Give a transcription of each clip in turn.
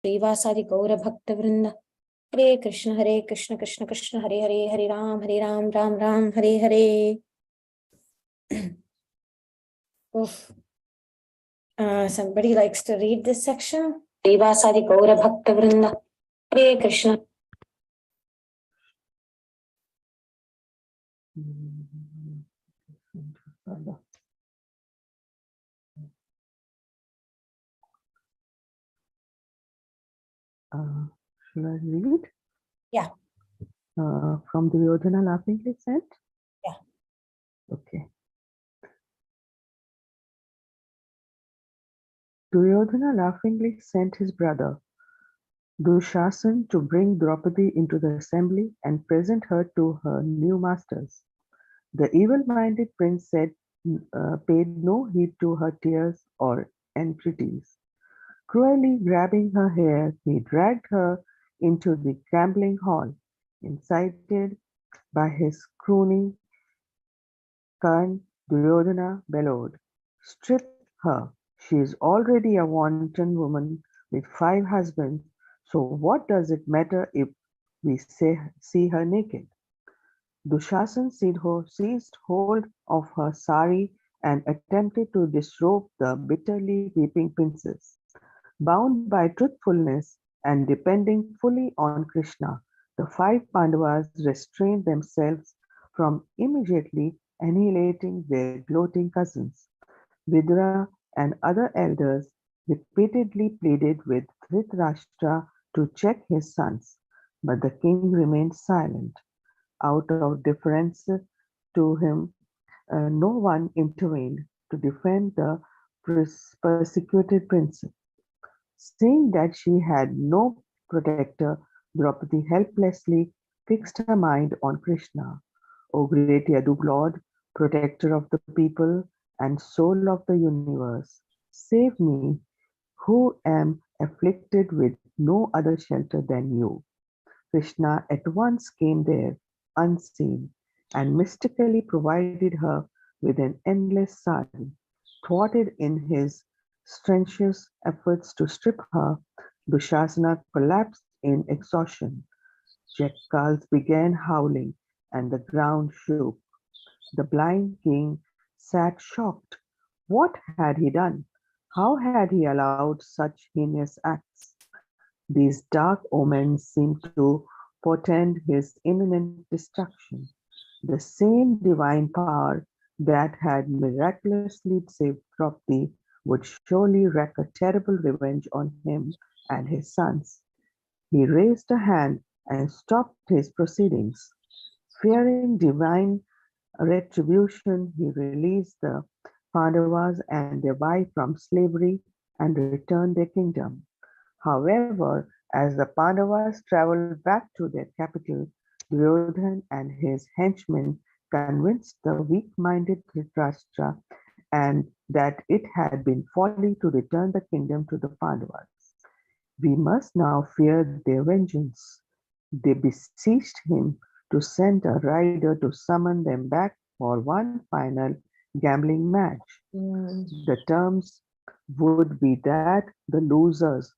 Srivasadi Gaura Bhakta Vrinda. Hare Krishna Krishna Krishna Hare Hare, Hare Ram Ram Ram, Hare Hare. Oof. Somebody likes to read this section? Srivasadi Gaura Bhakta Vrinda. Hare Krishna. Should I read? Yeah. From Duryodhana laughingly sent? Yeah. Okay. Duryodhana laughingly sent his brother Dushasan to bring Draupadi into the assembly and present her to her new masters. The evil-minded prince paid no heed to her tears or entreaties. Cruelly grabbing her hair, he dragged her into the gambling hall, incited by his crooning. Karn, Duryodhana bellowed, "Strip her! She is already a wanton woman with 5 husbands, so what does it matter if we see her naked?" Dushasan seized hold of her sari and attempted to disrobe the bitterly weeping princess. Bound by truthfulness and depending fully on Krishna, the 5 Pandavas restrained themselves from immediately annihilating their gloating cousins. Vidura and other elders repeatedly pleaded with Dhritarashtra to check his sons, but the king remained silent. Out of deference to him, no one intervened to defend the persecuted princess. Seeing that she had no protector, Draupadi helplessly fixed her mind on Krishna. O great Yadu Lord, protector of the people and soul of the universe, save me, who am afflicted with no other shelter than you. Krishna at once came there, unseen, and mystically provided her with an endless sari. Thwarted in his strenuous efforts to strip her, Dushasana collapsed in exhaustion. Jackals began howling, and the ground shook. The blind king sat shocked. What had he done? How had he allowed such heinous acts? These dark omens seemed to portend his imminent destruction. The same divine power that had miraculously saved Draupadi would surely wreak a terrible revenge on him and his sons. He raised a hand and stopped his proceedings. Fearing divine retribution, he released the Pandavas and their wife from slavery and returned their kingdom. However, as the Pandavas traveled back to their capital, Duryodhana and his henchmen convinced the weak-minded Dhritarashtra and that it had been folly to return the kingdom to the Pandavas. We must now fear their vengeance. They beseeched him to send a rider to summon them back for one final gambling match. The terms would be that the losers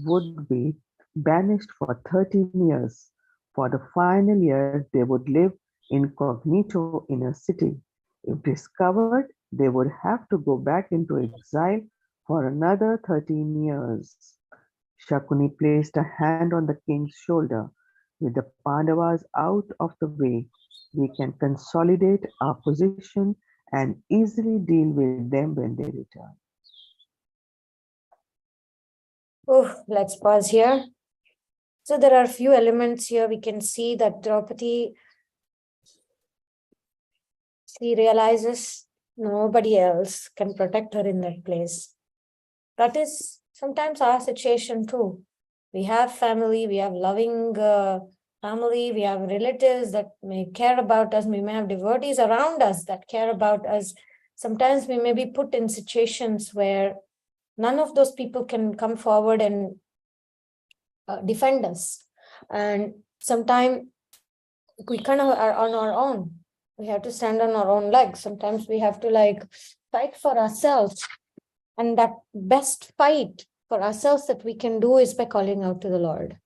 would be banished for 13 years. For the final year, they would live incognito in a city. If discovered, they would have to go back into exile for another 13 years. Shakuni placed a hand on the king's shoulder. With the Pandavas out of the way, we can consolidate our position and easily deal with them when they return. Oh, let's pause here. So there are a few elements here. We can see that Draupadi, she realizes nobody else can protect her in that place. That is sometimes our situation too. We have family, we have loving family, we have relatives that may care about us, we may have devotees around us that care about us. Sometimes we may be put in situations where none of those people can come forward and defend us. And sometimes we kind of are on our own. We have to stand on our own legs. Sometimes we have to fight for ourselves. And that best fight for ourselves that we can do is by calling out to the Lord.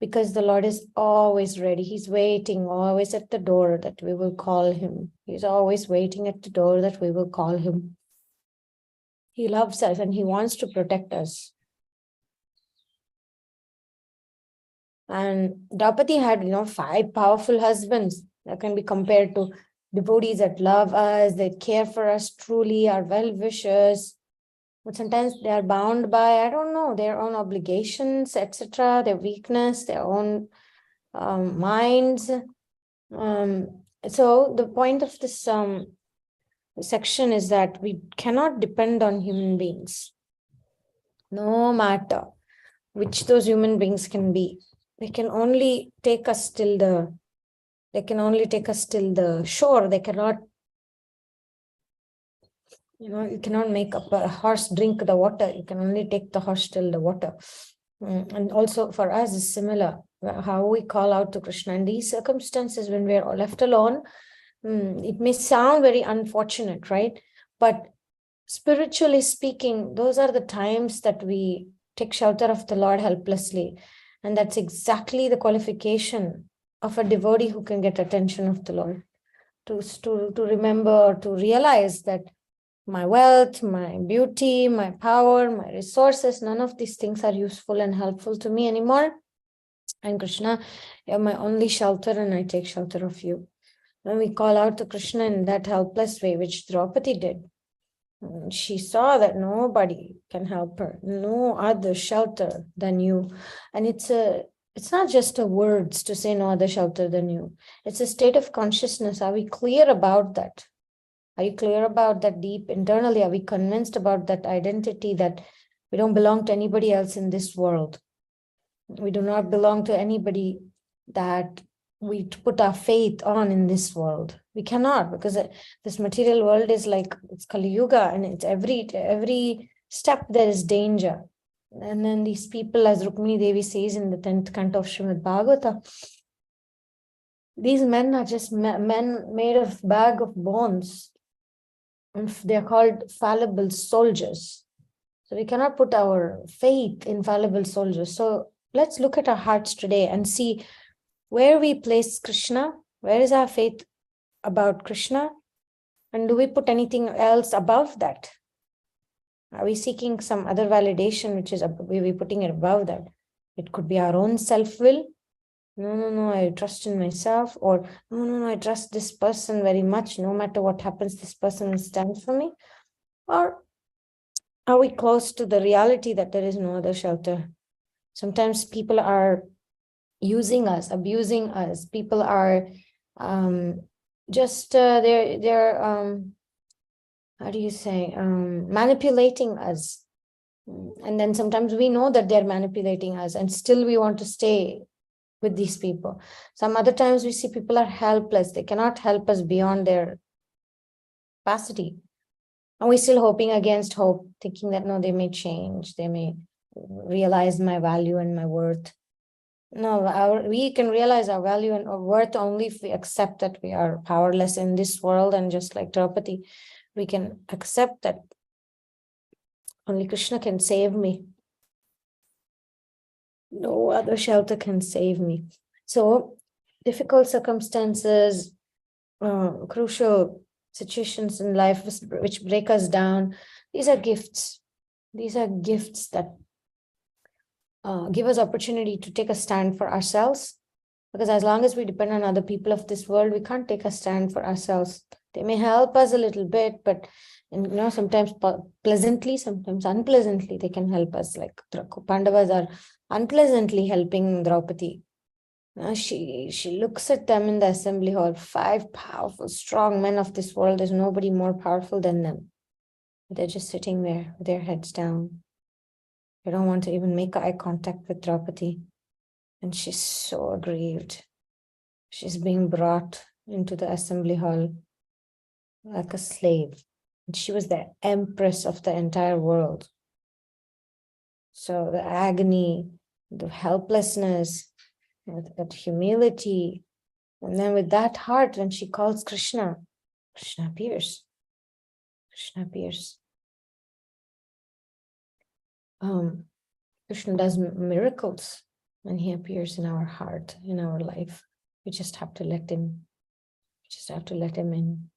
Because the Lord is always ready. He's waiting always at the door that we will call him. He's always waiting at the door that we will call him. He loves us and he wants to protect us. And Draupadi had, 5 powerful husbands that can be compared to devotees that love us, that care for us truly, are well-wishers. But sometimes they are bound by, I don't know, their own obligations, etc., their weakness, their own minds. So the point of this section is that we cannot depend on human beings, no matter which those human beings can be. They can only take us till the shore. They cannot, you cannot make a horse drink the water. You can only take the horse till the water. And also for us is similar, how we call out to Krishna in these circumstances when we are left alone. It may sound very unfortunate, right? But spiritually speaking, those are the times that we take shelter of the Lord helplessly. And that's exactly the qualification of a devotee who can get attention of the Lord. To remember, to realize that my wealth, my beauty, my power, my resources, none of these things are useful and helpful to me anymore. And Krishna, you're my only shelter and I take shelter of you. When we call out to Krishna in that helpless way, which Draupadi did, she saw that nobody can help her, no other shelter than you. And it's not just a words to say no other shelter than you. It's a state of consciousness. Are we clear about that? Are you clear about that deep internally? Are we convinced about that identity that we don't belong to anybody else in this world? We do not belong to anybody that we put our faith on in this world. We cannot, because this material world is like, it's Kali Yuga, and it's every step there is danger. And then these people, as Rukmini Devi says in the 10th canto of Srimad Bhagavata, these men are just men made of bag of bones. And they're called fallible soldiers. So we cannot put our faith in fallible soldiers. So let's look at our hearts today and see where we place Krishna. Where is our faith about Krishna? And do we put anything else above that? Are we seeking some other validation, which is we putting it above that? It could be our own self-will. No, I trust in myself. Or no, I trust this person very much. No matter what happens, this person will stand for me. Or are we close to the reality that there is no other shelter? Sometimes people are using us, abusing us. People are they're how do you say, manipulating us. And then sometimes we know that they're manipulating us and still we want to stay with these people. Some other times we see people are helpless. They cannot help us beyond their capacity. And we're still hoping against hope, thinking that no, they may change. They may realize my value and my worth. No, we can realize our value and our worth only if we accept that we are powerless in this world. And just like Draupadi, we can accept that only Krishna can save me. No other shelter can save me. So difficult circumstances, crucial situations in life which break us down, these are gifts. These are gifts that give us opportunity to take a stand for ourselves. Because as long as we depend on other people of this world, we can't take a stand for ourselves. They may help us a little bit, but sometimes pleasantly, sometimes unpleasantly, they can help us. Like Pandavas are unpleasantly helping Draupadi. She looks at them in the assembly hall, 5 powerful, strong men of this world. There's nobody more powerful than them. They're just sitting there with their heads down. They don't want to even make eye contact with Draupadi. And she's so aggrieved. She's being brought into the assembly hall like a slave. And she was the empress of the entire world. So the agony, the helplessness, that humility, and then with that heart, when she calls Krishna, Krishna appears. Krishna appears. Krishna does miracles when he appears in our heart, in our life. We just have to let him. Just have to let him in.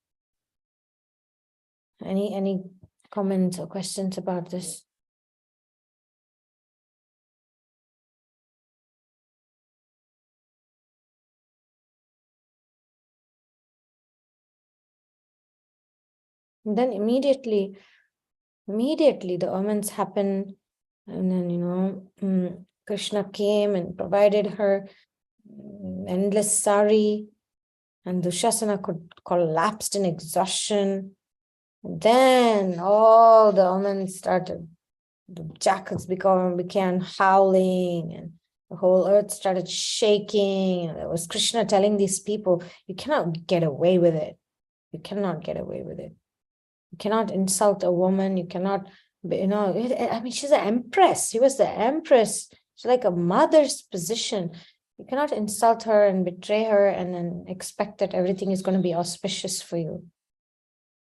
Any comments or questions about this? And then immediately the omens happen, and then Krishna came and provided her endless sari, and Dushasana could collapsed in exhaustion. And then all the omens started. The jackals began howling, and the whole earth started shaking. And it was Krishna telling these people, you cannot get away with it. You cannot get away with it. You cannot insult a woman. You cannot, she's an empress. She was the empress. She's like a mother's position. You cannot insult her and betray her and then expect that everything is going to be auspicious for you.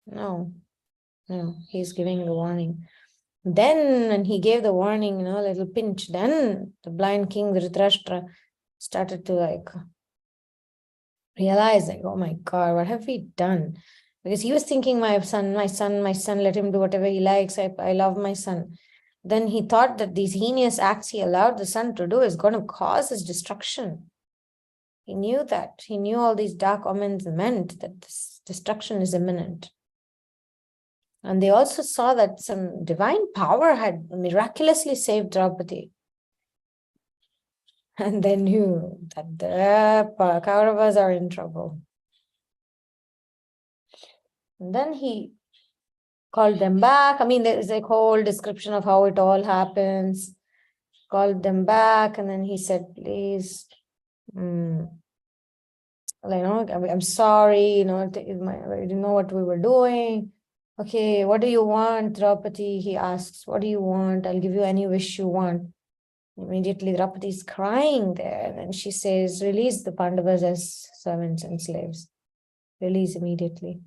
No, he's giving the warning. Then, when he gave the warning, a little pinch, then the blind king Dhritarashtra started to realize, oh my God, what have we done? Because he was thinking, my son, let him do whatever he likes. I love my son. Then he thought that these heinous acts he allowed the son to do is going to cause his destruction. He knew that. He knew all these dark omens meant that this destruction is imminent. And they also saw that some divine power had miraculously saved Draupadi. And they knew that the Kauravas are in trouble. And then he called them back. There is a whole description of how it all happens. Called them back, and then he said, please, I'm sorry, I didn't know what we were doing. Okay, what do you want, Draupadi? He asks, what do you want? I'll give you any wish you want. Immediately, Draupadi is crying there, and she says, release the Pandavas as servants and slaves. Release immediately.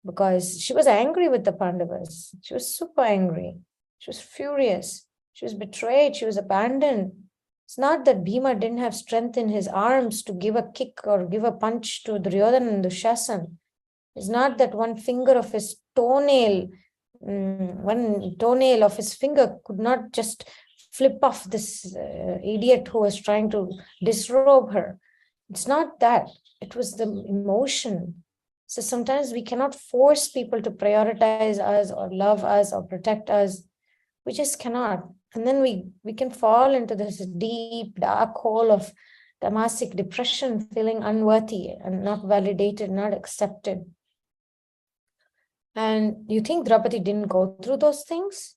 Because she was angry with the Pandavas. She was super angry. She was furious. She was betrayed. She was abandoned. It's not that Bhima didn't have strength in his arms to give a kick or give a punch to Duryodhana and Dushasana. It's not that one finger of his toenail, one toenail of his finger could not just flip off this idiot who was trying to disrobe her. It's not that. It was the emotion. So sometimes we cannot force people to prioritize us or love us or protect us. We just cannot. And then we can fall into this deep, dark hole of tamasic depression, feeling unworthy and not validated, not accepted. And you think Draupadi didn't go through those things?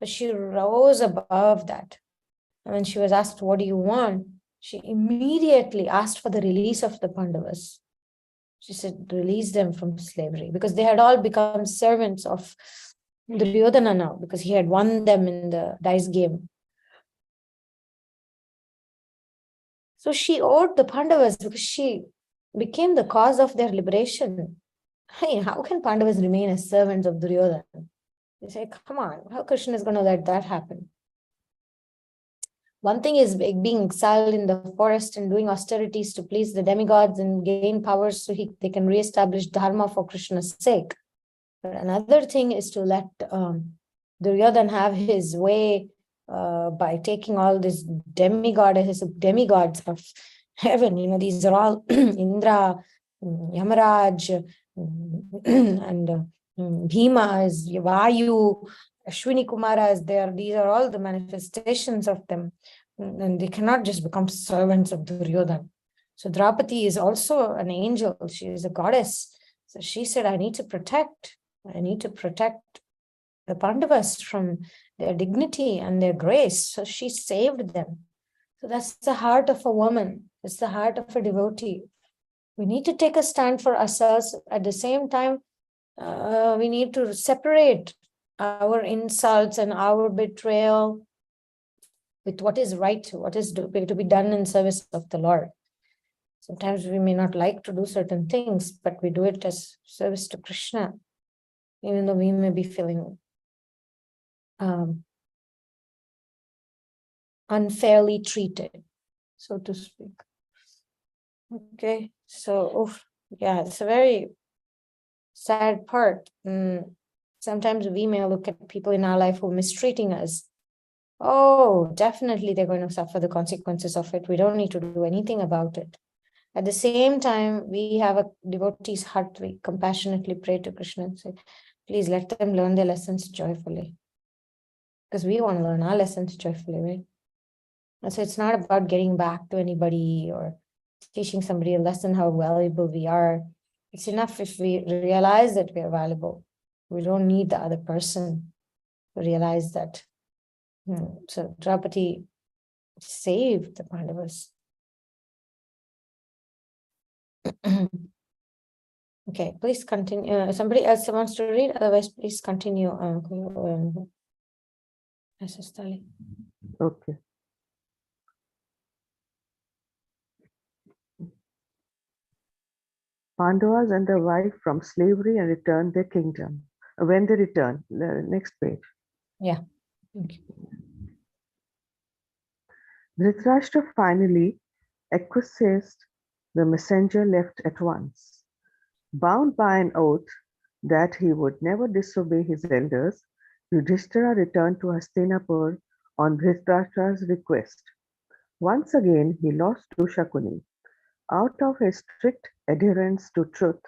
But she rose above that. And when she was asked, what do you want? She immediately asked for the release of the Pandavas. She said, release them from slavery, because they had all become servants of Duryodhana now, because he had won them in the dice game. So she owed the Pandavas because she became the cause of their liberation. Hey, how can Pandavas remain as servants of Duryodhana? They say, come on, how Krishna is going to let that happen? One thing is being exiled in the forest and doing austerities to please the demigods and gain powers so they can reestablish dharma for Krishna's sake. But another thing is to let Duryodhana have his way by taking all these demigods of heaven. These are all Indra, Yamaraj, and Bhima is Vayu, Ashwini Kumara is there. These are all the manifestations of them. And they cannot just become servants of Duryodhana. So Draupadi is also an angel. She is a goddess. So she said, I need to protect the Pandavas from their dignity and their grace. So she saved them. So that's the heart of a woman. It's the heart of a devotee. We need to take a stand for ourselves. At the same time, we need to separate our insults and our betrayal with what is right, what is to be done in service of the Lord. Sometimes we may not like to do certain things, but we do it as service to Krishna, even though we may be feeling unfairly treated, so to speak. Okay, so yeah, it's a very sad part. Sometimes we may look at people in our life who are mistreating us. Oh, definitely they're going to suffer the consequences of it. We don't need to do anything about it. At the same time, we have a devotee's heart. We compassionately pray to Krishna and say, please let them learn their lessons joyfully. Because we want to learn our lessons joyfully, right? And so it's not about getting back to anybody or teaching somebody a lesson how valuable we are. It's enough if we realize that we are valuable. We don't need the other person to realize that. So Draupadi saved the Pandavas. Okay, please continue. Somebody else wants to read, otherwise please continue. Okay. Pandavas and their wife from slavery and returned their kingdom. When they returned, the next page. Yeah, thank you. Dhritarashtra finally acquiesced. The messenger left at once. Bound by an oath that he would never disobey his elders, Yudhishthira returned to Hastinapur on Dhritarashtra's request. Once again he lost to Shakuni. Out of his strict adherence to truth,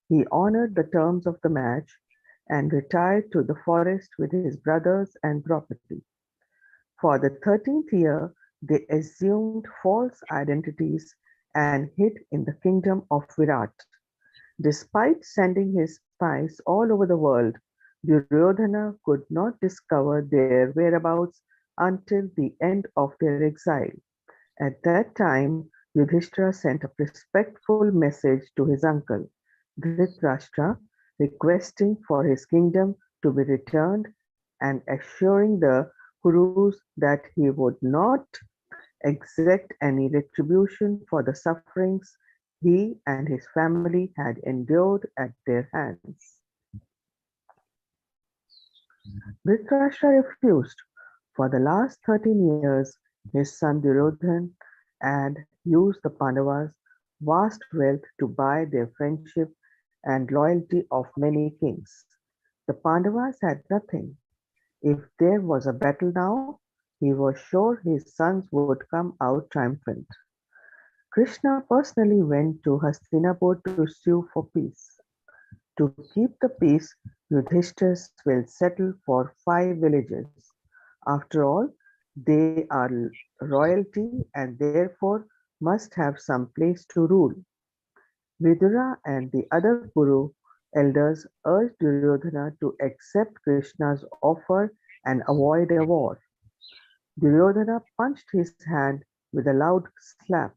he honored the terms of the match and retired to the forest with his brothers and Draupadi. For the 13th year, they assumed false identities and hid in the kingdom of Virat. Despite sending his spies all over the world, Duryodhana could not discover their whereabouts until the end of their exile. At that time, Yudhishthira sent a respectful message to his uncle, Dhritarashtra, requesting for his kingdom to be returned and assuring the Kurus that he would not exact any retribution for the sufferings he and his family had endured at their hands. Dhritarashtra refused. For the last 13 years, his son Duryodhana had used the Pandavas' vast wealth to buy their friendship and loyalty of many kings. The Pandavas had nothing. If there was a battle now, he was sure his sons would come out triumphant. Krishna personally went to Hastinapur to sue for peace. To keep the peace, Yudhishthira will settle for 5 villages. After all, they are royalty and therefore must have some place to rule. Vidura and the other Kuru elders urged Duryodhana to accept Krishna's offer and avoid a war. Duryodhana punched his hand with a loud slap.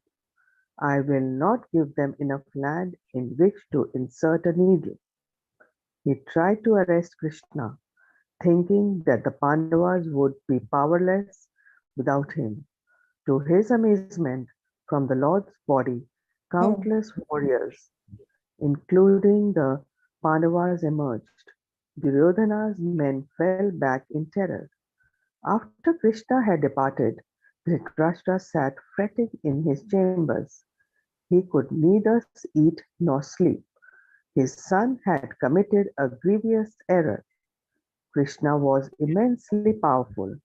I will not give them enough land in which to insert a needle. He tried to arrest Krishna, thinking that the Pandavas would be powerless without him. To his amazement, from the Lord's body, countless warriors, including the Pandavas, emerged. Duryodhana's men fell back in terror. After Krishna had departed, Dhritarashtra sat fretting in his chambers. He could neither eat nor sleep. His son had committed a grievous error. Krishna was immensely powerful.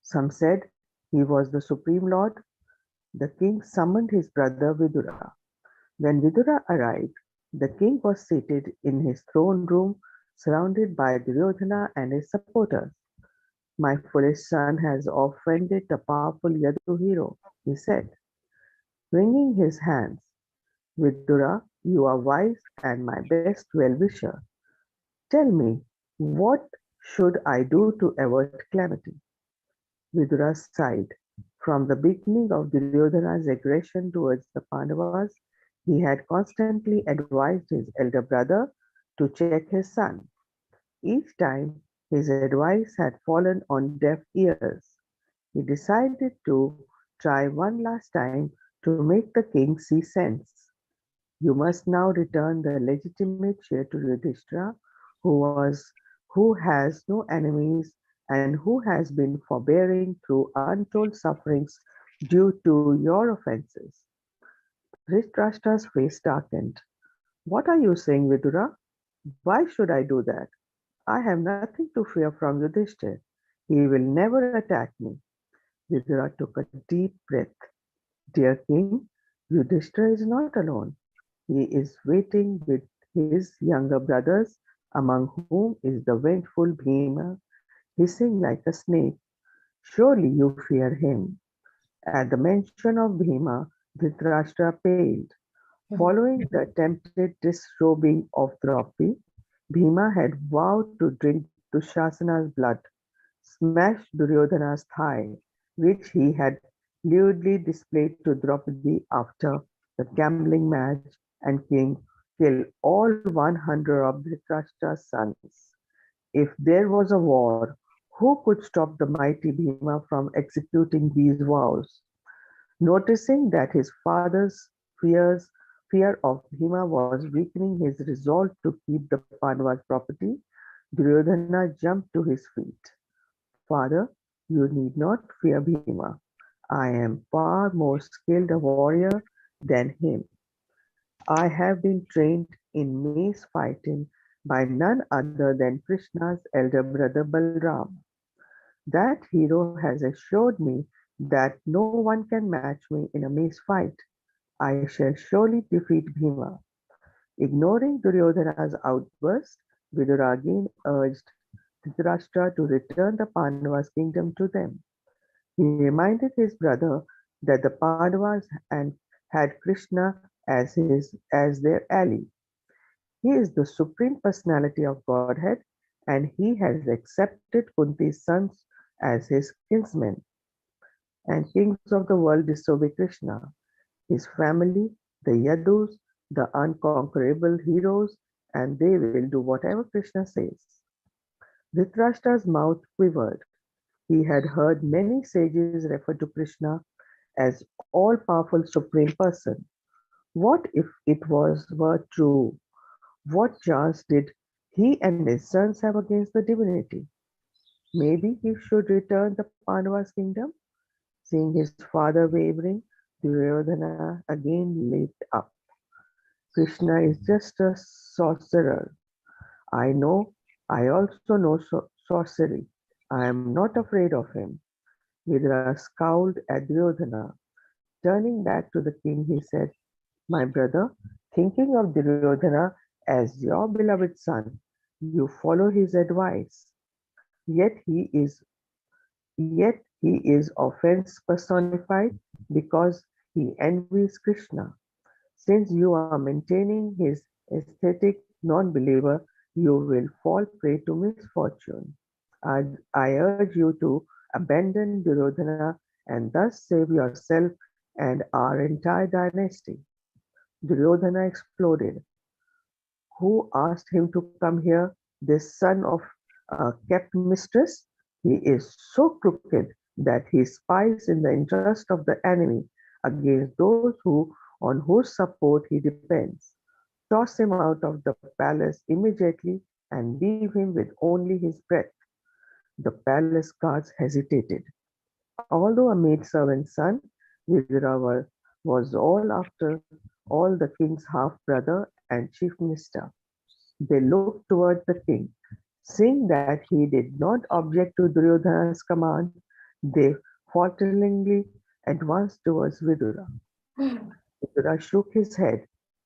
Some said he was the supreme lord. The king summoned his brother Vidura. When Vidura arrived, the king was seated in his throne room surrounded by Duryodhana and his supporters. My foolish son has offended the powerful Yadu hero, he said, wringing his hands. Vidura, you are wise and my best well-wisher. Tell me, what should I do to avert calamity? Vidura sighed. From the beginning of Duryodhana's aggression towards the Pandavas, he had constantly advised his elder brother to check his son. Each time, his advice had fallen on deaf ears. He decided to try one last time to make the king see sense. You must now return the legitimate share to Yudhishthira, who has no enemies and who has been forbearing through untold sufferings due to your offenses. Dhritarashtra's face darkened. What are you saying, Vidura? Why should I do that? I have nothing to fear from Yudhishthir. He will never attack me. Vidura took a deep breath. Dear king, Yudhishthira is not alone. He is waiting with his younger brothers, among whom is the vengeful Bhima, hissing like a snake. Surely you fear him. At the mention of Bhima, Dhritarashtra paled. Following the attempted disrobing of Draupadi, Bhima had vowed to drink Dushasana's blood, smash Duryodhana's thigh, which he had lewdly displayed to Draupadi after the gambling match, and kill all 100 of Dhritarashtra's sons. If there was a war, who could stop the mighty Bhima from executing these vows? Noticing that his father's fear of Bhima was weakening his resolve to keep the Pandavas' property, Duryodhana jumped to his feet. Father, you need not fear Bhima. I am far more skilled a warrior than him. I have been trained in mace fighting by none other than Krishna's elder brother Balram. That hero has assured me that no one can match me in a mace fight. I shall surely defeat Bhima. Ignoring Duryodhana's outburst, Vidura again urged Dhritarashtra to return the Pandavas' kingdom to them. He reminded his brother that the Pandavas had Krishna as their ally. He is the supreme personality of Godhead, and he has accepted Kunti's sons as his kinsmen, and kings of the world disobey Krishna. His family, the Yadus, the unconquerable heroes, and they will do whatever Krishna says. Dhritarashtra's mouth quivered. He had heard many sages refer to Krishna as all-powerful supreme person. What if were true? What chance did he and his sons have against the divinity? Maybe he should return the Pandavas' kingdom? Seeing his father wavering, Duryodhana again leaped up. Krishna is just a sorcerer. I know, I also know sorcery. I am not afraid of him. Vidura scowled at Duryodhana. Turning back to the king, he said, my brother, thinking of Duryodhana as your beloved son, you follow his advice. Yet he is yet he is offense personified because he envies Krishna. Since you are maintaining his aesthetic non-believer, you will fall prey to misfortune. I urge you to abandon Duryodhana and thus save yourself and our entire dynasty. Duryodhana exploded. Who asked him to come here? This son of a kept mistress? He is so crooked that he spies in the interest of the enemy against those on whose support he depends. Toss him out of the palace immediately and leave him with only his breath. The palace guards hesitated. Although a maidservant's son, Vidura was all after all the king's half-brother and chief minister. They looked toward the king. Seeing that he did not object to Duryodhana's command, they falteringly advanced towards Vidura. Vidura shook his head.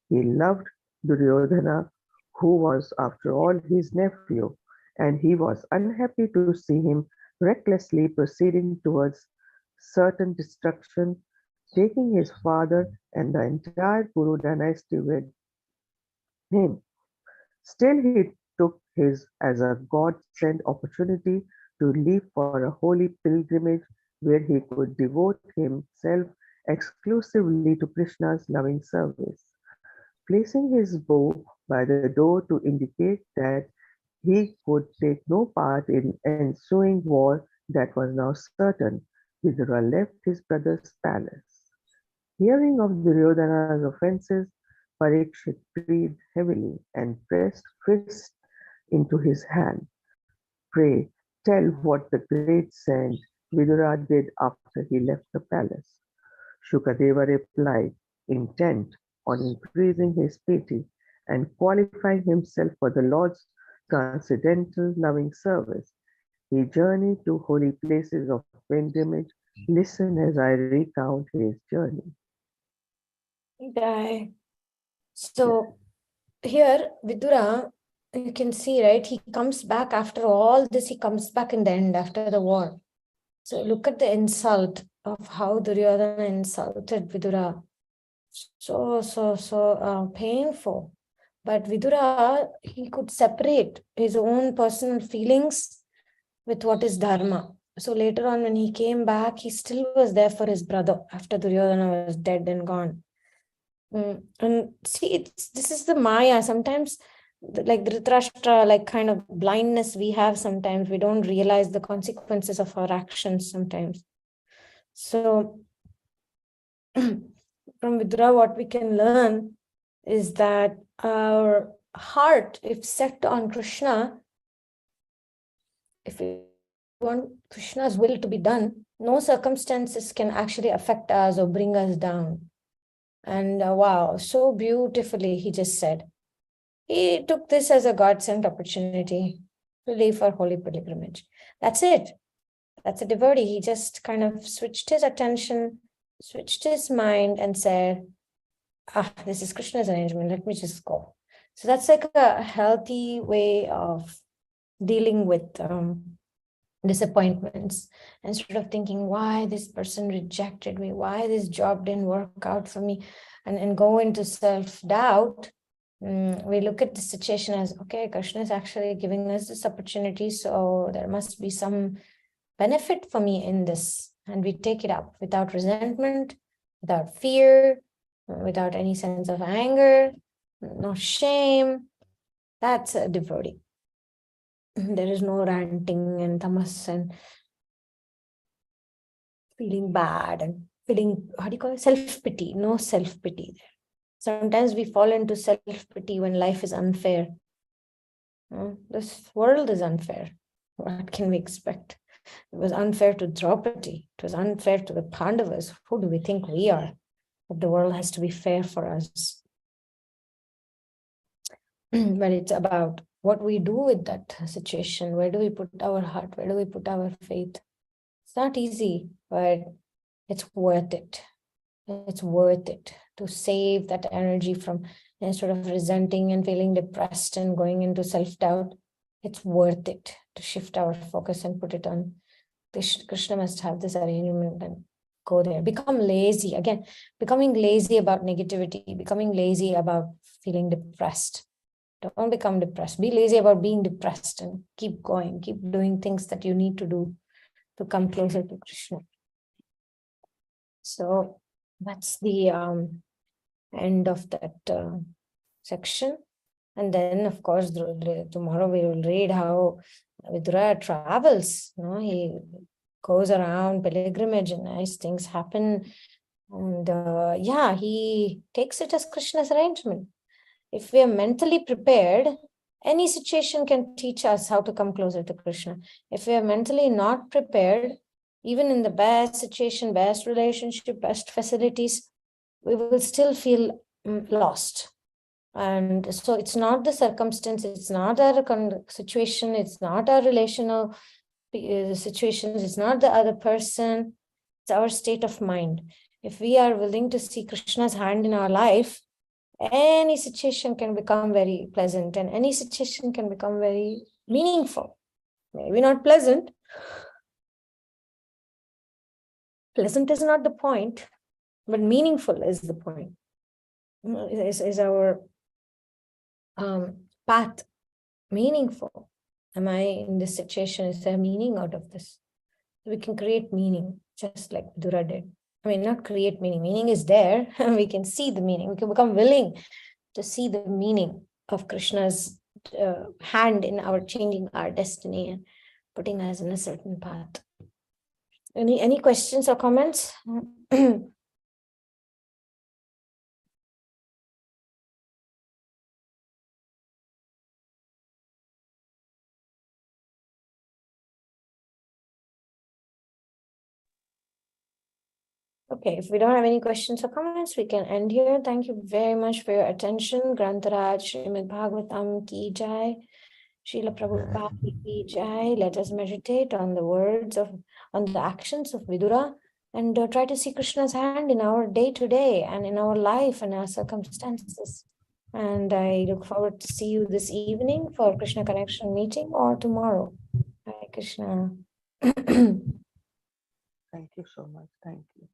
He loved Duryodhana, who was after all his nephew, and he was unhappy to see him recklessly proceeding towards certain destruction, taking his father and the entire Kuru dynasty with him. Still, he took his as a God-sent opportunity to leave for a holy pilgrimage where he could devote himself exclusively to Krishna's loving service. Placing his bow by the door to indicate that he could take no part in ensuing war that was now certain, Vidura left his brother's palace. Hearing of Duryodhana's offences, Parikshit breathed heavily and pressed fist into his hand. Pray, tell what the great saint Vidura did after he left the palace. Shukadeva replied, intent on increasing his piety and qualifying himself for the Lord's transcendental loving service. He journeyed to holy places of pilgrimage. Listen as I recount his journey. Okay. Yeah. So here, Vidura, you can see, right? He comes back after all this, he comes back in the end after the war. So look at the insult of how Duryodhana insulted Vidura. So painful. But Vidura, he could separate his own personal feelings with what is dharma. So later on, when he came back, he still was there for his brother after Duryodhana was dead and gone. And see, this is the Maya. Sometimes, like Dhritarashtra, like kind of blindness we have sometimes. We don't realize the consequences of our actions sometimes. So from Vidura, what we can learn is that our heart, if set on Krishna, if we want Krishna's will to be done, no circumstances can actually affect us or bring us down. And wow, so beautifully he just said. He took this as a God-sent opportunity to leave for holy pilgrimage. That's it. That's a devotee. He just kind of switched his attention, switched his mind and said, this is Krishna's arrangement. Let me just go. So that's like a healthy way of dealing with disappointments, instead of thinking why this person rejected me, why this job didn't work out for me, and go into self-doubt. We look at the situation as, okay, Krishna is actually giving us this opportunity, so there must be some benefit for me in this, and we take it up without resentment, without fear, without any sense of anger, no shame. That's a devotee. There is no ranting and tamas and feeling bad and feeling, how do you call it, self-pity. No self-pity there. Sometimes we fall into self-pity when life is unfair. This world is unfair. What can we expect? It was unfair to Draupadi. It was unfair to the Pandavas. Who do we think we are? But the world has to be fair for us. But it's about what we do with that situation. Where do we put our heart? Where do we put our faith? It's not easy, but it's worth it. It's worth it to save that energy from, instead of resenting and feeling depressed and going into self-doubt. It's worth it to shift our focus and put it on Krishna must have this arrangement and go there. Become lazy. Again, becoming lazy about negativity, becoming lazy about feeling depressed. Don't become depressed. Be lazy about being depressed and keep going, keep doing things that you need to do to come closer to Krishna. So that's the end of that section. And then, of course, tomorrow we will read how Vidura travels. He goes around pilgrimage and nice things happen. And yeah, he takes it as Krishna's arrangement. If we are mentally prepared, any situation can teach us how to come closer to Krishna. If we are mentally not prepared, even in the best situation, best relationship, best facilities, we will still feel lost. And so it's not the circumstance, it's not our situation, it's not our relational situations, it's not the other person, it's our state of mind. If we are willing to see Krishna's hand in our life, any situation can become very pleasant and any situation can become very meaningful. Maybe not pleasant. Pleasant is not the point, but meaningful is the point. Is our path meaningful? Am I in this situation? Is there meaning out of this? We can create meaning, just like Dura did. I mean, not create meaning. Meaning is there, and we can see the meaning. We can become willing to see the meaning of Krishna's hand in our changing our destiny and putting us in a certain path. Any questions or comments? Okay, if we don't have any questions or comments, we can end here. Thank you very much for your attention. Grantaraj Srimad Bhagavatam ki jai. Srila Prabhupada ki jai. Let us meditate on the on the actions of Vidura and try to see Krishna's hand in our day-to-day and in our life and our circumstances. And I look forward to see you this evening for Krishna Connection meeting or tomorrow. Hare Krishna. Thank you so much. Thank you.